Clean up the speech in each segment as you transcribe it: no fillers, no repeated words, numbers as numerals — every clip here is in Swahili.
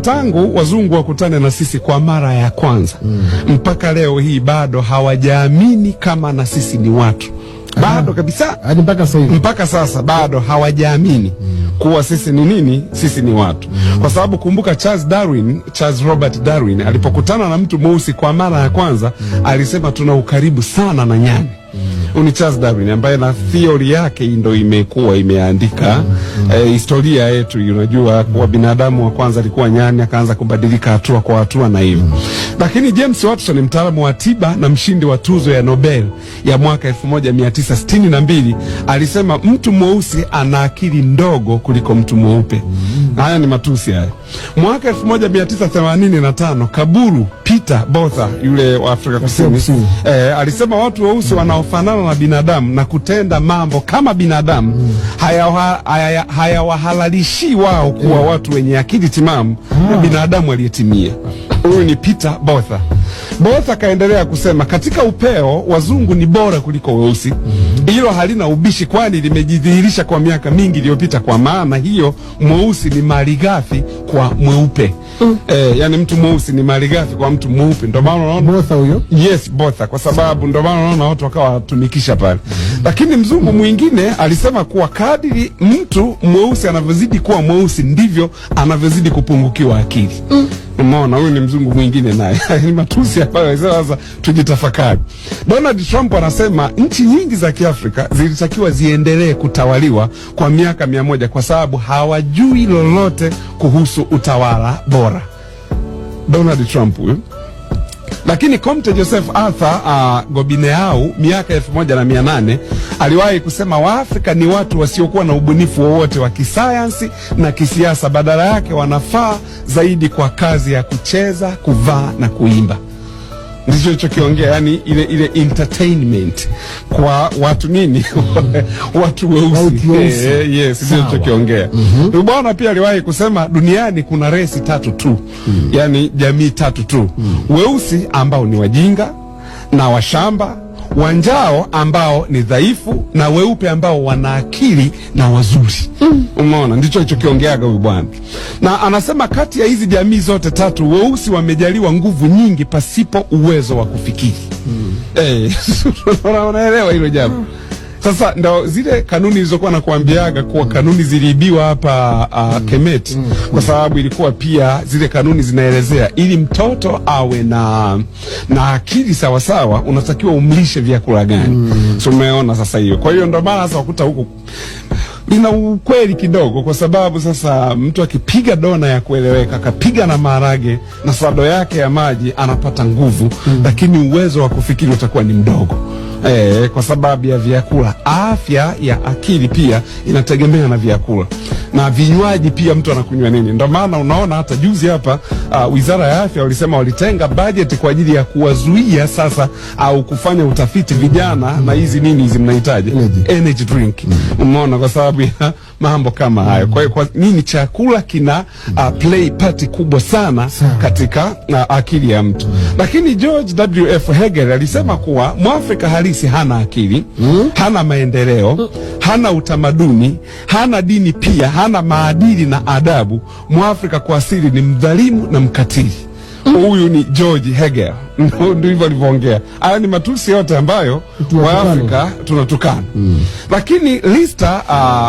Tangu wazungu wakutane na sisi kwa mara ya kwanza mpaka leo hii bado hawajaamini kama na sisi ni watu. Bado kabisa hadi mpaka sasa bado hawajaamini kuwa sisi ni nini, sisi ni watu. Kwa sababu kumbuka Charles Robert Darwin alipokutana na mtu mweusi kwa mara ya kwanza alisema tuna ukaribu sana na nyani. Ni Charles Darwin ambaye na theory yake ndio imekuwa imeandika historia yetu. Unajua kwa binadamu wa kwanza alikuwa nyani, akaanza kubadilika hatua kwa hatua na hivyo. Lakini James Watson, mtaalamu wa tiba na mshindi wa tuzo ya Nobel ya mwaka 1962, alisema mtu mweusi ana akili ndogo kuliko mtu mweupe. Haya ni matusi haya. Mwaka 1985 Kaburu Peter Botha, yule wa Afrika Kusini, alisema watu weusi wanaofanana na binadamu na kutenda mambo kama binadamu hayawahalalishi wao kuwa watu wenye akili timamu na binadamu aliyetimia. Huyu ni Peter Botha. Botha kaendelea kusema katika upeo wazungu ni bora kuliko weusi. Hilo halina ubishi, kwani limejidhihirisha kwa miaka mingi iliyopita. Kwa maana hiyo mweusi ni malighafi kwa mweupe. Yani mtu mweusi ni malighafi kwa mtu mweupe. Ndio maana unaona Botha huyo? Yes, Botha, kwa sababu ndio maana unaona watu wakawa watumikisha pale. Lakini mzungu mwingine alisema kuwa kadiri mtu mweusi anavyozidi kuwa mweusi ndivyo anavyozidi kupungukiwa akili. Umeona, huyu ni mzungu mwingine naye. Ni matusi ambayo sasa tujitafakari. Donald Trump anasema nchi nyingi za Kiafrika zilitakiwa ziendelee kutawaliwa kwa miaka 100 kwa sababu hawajui lolote kuhusu utawala bora. Donald Trump huyu. Lakini Comte Joseph Arthur Gobineau miaka 1800 aliwahi kusema Waafrika ni watu wasiokuwa na ubunifu wowote wa kisayansi na kisiasa, badala yake wanafaa zaidi kwa kazi ya kucheza, kuvaa na kuimba. Ndicho nilichokiongea, yani ile entertainment kwa watu nini watu weusi. Yes, ndicho nilichokiongea. Bwana pia aliwahi kusema duniani kuna resi 3 tu. Yani jamii 3 tu. Weusi ambao ni wajinga na washamba, wanjao ambao ni dhaifu, na weupe ambao wana akili na wazuri. Umeona, ndicho alichokiongeaga huyu bwana. Na anasema kati ya hizi jamii zote 3 weusi wamejaliwa nguvu nyingi pasipo uwezo wa kufikiri. Unaelewa hilo jambo? Sasa ndio zile kanuni zilizokuwa nakuambiaga kuwa kanuni ziliibiwa hapa Kemet, kwa sababu ilikuwa pia zile kanuni zinaelezea ili mtoto awe na akili sawa sawa unatakiwa umlishe vyakula gani. So umeona sasa hiyo. Kwa hiyo ndio maana sasa wakuta huko lina ukweli kidogo, kwa sababu sasa mtu akipiga dona ya kueleweka, akapiga na maharage na sado yake ya maji anapata nguvu, lakini uwezo wa kufikiri utakuwa ni mdogo. Kwa sababu ya vyakula. Afya ya akili pia inategemea na vyakula na vinywaji pia, mtu anakunywa nini. Ndio maana unaona hata juzi hapa Wizara ya Afya walisema walitenga budget kwa ajili ya kuwazuia sasa au kufanya utafiti vijana na hizi nini hizi mnahitaji energy drink. Umeona, kwa sababu ya mambo kama hayo. Kwa hiyo kwa nini chakula kina play part kubwa sana katika akili ya mtu. Lakini George W.F. Hegel alisema kuwa Mwafrika halisi hana akili, hana maendeleo, hana utamaduni, hana dini, pia hana maadili na adabu. Mwafrika kwa asili ni mdhalimu na mkatili. Huyu ni George Hegel. Ndio hivyo alivyoongea. Haya ni matusi yote ambayo Waafrika tunatukana. Lakini Lister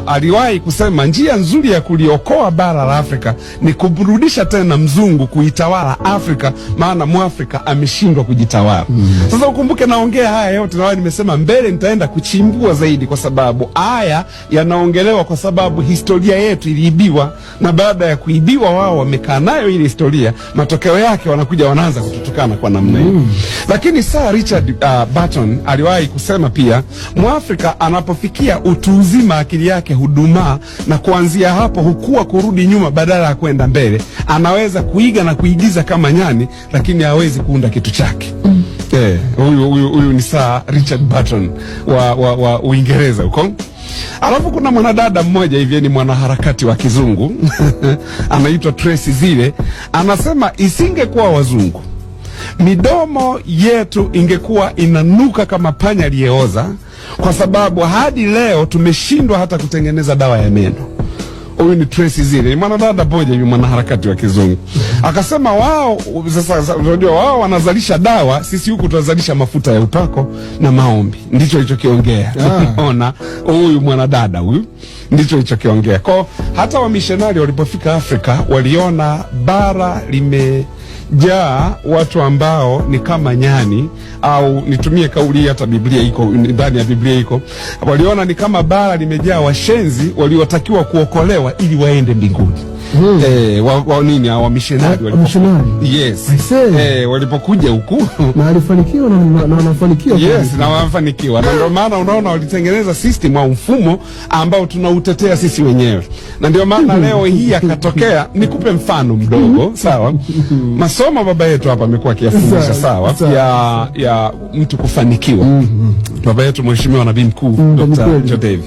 aliwahi kusema njia nzuri ya kuliokoa bara la Afrika ni kumrudisha tena mzungu kuitawala Afrika, maana Mwafrika ameshindwa kujitawala. Sasa ukumbuke naongea haya yote na nimesema mbele nitaenda kuchimbua zaidi, kwa sababu haya yanaongelewa kwa sababu historia yetu iliibiwa, na baada ya kuibiwa wao wamekaa nayo ile historia, matokeo yake wanakuja wanaanza kututukana kwa namna. Lakini Sir Richard Burton aliwahi kusema pia Mwafrika anapofikia utu uzima akili yake hudumaa, na kuanzia hapo hukua kurudi nyuma badala ya kwenda mbele. Anaweza kuiga na kuigiza kama nyani, lakini hawezi kuunda kitu chake. Huyu ni Sir Richard Burton wa Uingereza huko. Alafu kuna mwanadada mmoja hivi, ni mwanaharakati wa kizungu anaitwa Tracy Zile. Anasema isingekuwa wazungu, midomo yetu ingekuwa inanuka kama panya aliyeoza, kwa sababu hadi leo tumeshindwa hata kutengeneza dawa ya meno. Huyu ni Tracy Zile, ni mwanadada mmoja, ni mwanaharakati wa kizungu. Akasema wao sasa, unajua wao wanazalisha dawa, sisi huku tunazalisha mafuta ya upako na maombi. Ndicho alichokiongea. Unaona, huyu mwanadada huyu ndicho alichokiongea. Kwa hata wamishonari walipofika Afrika waliona bara limejaa watu ambao ni kama nyani, au nitumie kauli hata Biblia iko ndani ya Biblia iko, waliona ni kama bara limejaa washenzi waliotakiwa kuokolewa ili waende mbinguni. Nini hao missionary yes, walipokuja huku na walifanikiwa na wanafanikiwa. Yes, na wanafanikiwa, na ndio maana unaona walitengeneza system au mfumo ambao tunautetea sisi wenyewe, na ndio maana leo hii akatokea. Nikupe mfano mdogo, sawa? Masomo baba yetu hapa amekuwa akiyafundisha, sawa, ya mtu kufanikiwa. Baba yetu Mheshimiwa Nabii Mkuu Dr. Jodev,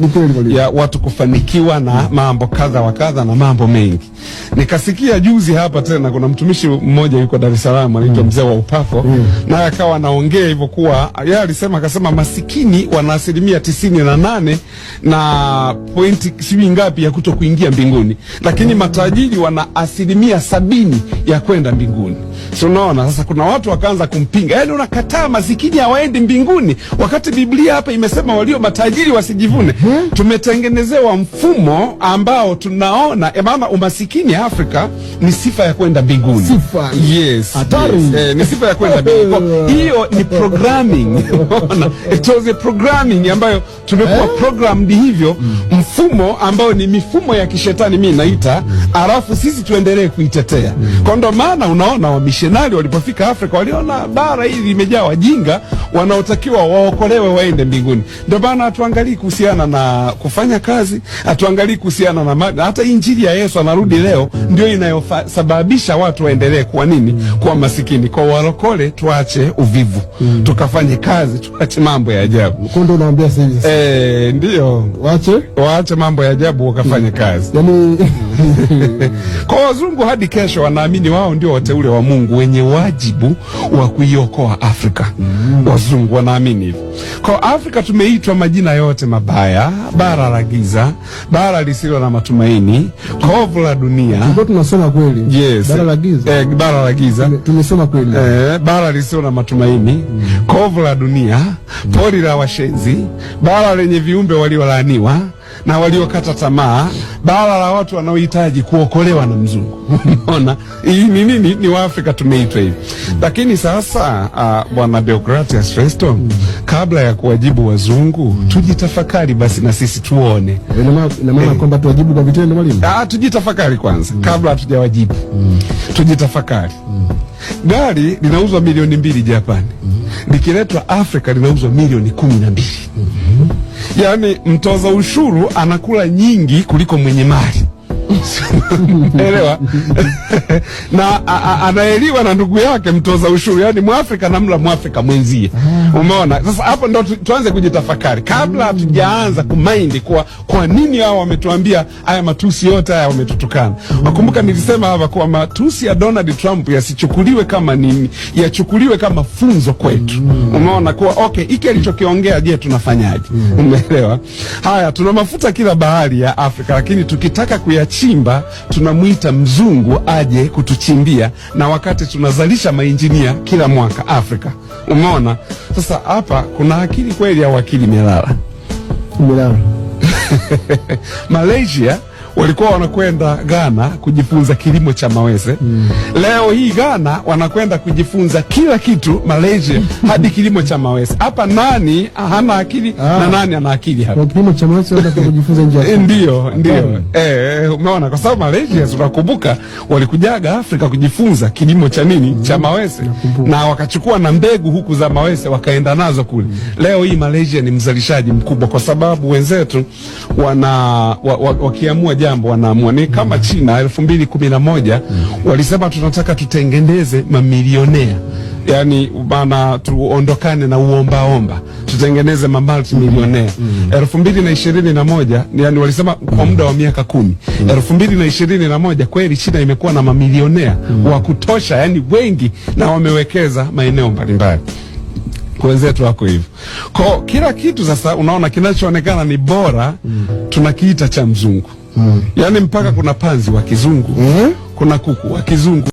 ya watu kufanikiwa na mambo kadha wa kadha na mambo mengi. Nikasikia juzi hapa tena kuna mtumishi mmoja yuko Dar es Salaam anaitwa Mzee wa Upako, na akawa anaongea hivyo kuwa yeye akasema masikini wana 98 na pointi sijui ngapi ya kuto kuingia mbinguni, lakini matajiri wana 70 ya kwenda mbinguni. So unaona sasa kuna watu wakaanza kumpinga, yaani unakataa masikini hawaendi mbinguni wakati Biblia hapa imesema walio matajiri wasijivune. Tumetengenezewa mfumo ambao tunaona maana umasikini Afrika ni sifa ya kwenda mbinguni. Sifa. Yes. Hatari. Yes. Ni sifa ya kwenda mbinguni. Hiyo ni programming. It was a programming ambayo tumekuwa programmed hivyo, mfumo ambao ni mifumo ya kishetani mimi naita, alafu sisi tuendelee kuitetea. Kwa ndo maana unaona wamishonari walipofika Afrika waliona bara hili limejaa wajinga wanaotakiwa waokolewe waende mbinguni. Ndio maana hatuangalii kuhusiana na kufanya kazi, hatuangalii kuhusiana na hata injili ya Yesu anarudi leo ndio inayosababisha watu waendelee kuwa nini? Kuwa masikini. Kwa walokole tuache uvivu, tukafanye kazi, tuache mambo ya ajabu. Kondo unaambia sasa ndio waache mambo ya ajabu wakafanye kazi. Yaani kwa wazungu hadi kesho wanaamini wao ndio wateule wa Mungu wenye wajibu wa kuiokoa Afrika. Wazungu wanaamini hivyo. Kwa Afrika tumeitwa majina yote mabaya: bara la giza, bara lisilo na matumaini, kovu la dunia. Ndio tunasoma kweli. Yes. Bara la giza. Bara la giza. Tumesoma kweli. Bara lisilo na matumaini, kovu la dunia, pori la washenzi, bara lenye viumbe waliolaaniwa na waliokata tamaa, bara la watu wanaohitaji kuokolewa na mzungu. Unaona? Hii ni nini? Ni Waafrika tumeitwa hivi. Lakini sasa Bwana Deogratias Festo, kabla ya kuwajibu wazungu, tujitafakari basi na sisi tuone. Ina maana kwamba tuwajibu kwa vitendo mwalimu? Tujitafakari kwanza kabla hatujawajibu. Tujitafakari. Gari linauzwa milioni 2 Japani. Likiletwa Afrika linauzwa milioni 12. Yaani mtoza ushuru anakula nyingi kuliko mwenye mali. Elewa? Na anaeliwa na ndugu yake mtoza ushuru, yani Mwafrika namla Mwafrika mwenzie. Umeona? Sasa hapo ndo tuanze kujitafakari kabla hatujaanza kumind kwa nini hao wametuambia haya matusi yote haya wametutukana. Nakumbuka nilisema hapa kwa matusi ya Donald Trump yasichukuliwe kama nini, yachukuliwe kama funzo kwetu. Umeona? Kwa okay, hiki alichokiongea je, tunafanyaje? Umeelewa? Haya, tuna mafuta kila bahari ya Afrika, lakini tukitaka kuyachimba tunamuita mzungu aje kutuchimbia, na wakati tunazalisha mainjinia kila mwaka Afrika. Umeona? Sasa hapa kuna akili kweli au akili melala? Malaysia walikuwa wanakwenda Ghana kujifunza kilimo cha mawese. Leo hii Ghana wanakwenda kujifunza kila kitu Malaysia, hadi kilimo cha mawese. Hapa nani hana akili na nani ana akili hapa? Kwa kilimo cha mawese wanakwenda kujifunza nje. Ndio. Umeona? Kwa sababu Malaysia tunakumbuka walikujaga Afrika kujifunza kilimo cha nini? Cha mawese. Na wakachukua na mbegu huku za mawese wakaenda nazo kule. Leo hii Malaysia ni mzalishaji mkubwa kwa sababu wenzetu wakiamua jambo wanaamua. Ni kama China 2011 walisema tunataka tutengeneze mamilionea, yani bana tuondokane na uombaomba, tutengeneze multimillionaire. 2021 yani walisema kwa muda wa miaka 10. 2021 kweli China imekuwa na mamilionea wa kutosha, yani wengi, na wamewekeza maeneo mbalimbali. Kwa wenzetu wako hivyo. Kwa kila kitu sasa unaona kinachoonekana ni bora tunakiita cha mzungu. Yaani mpaka kuna panzi wa kizungu, kuna kuku wa kizungu.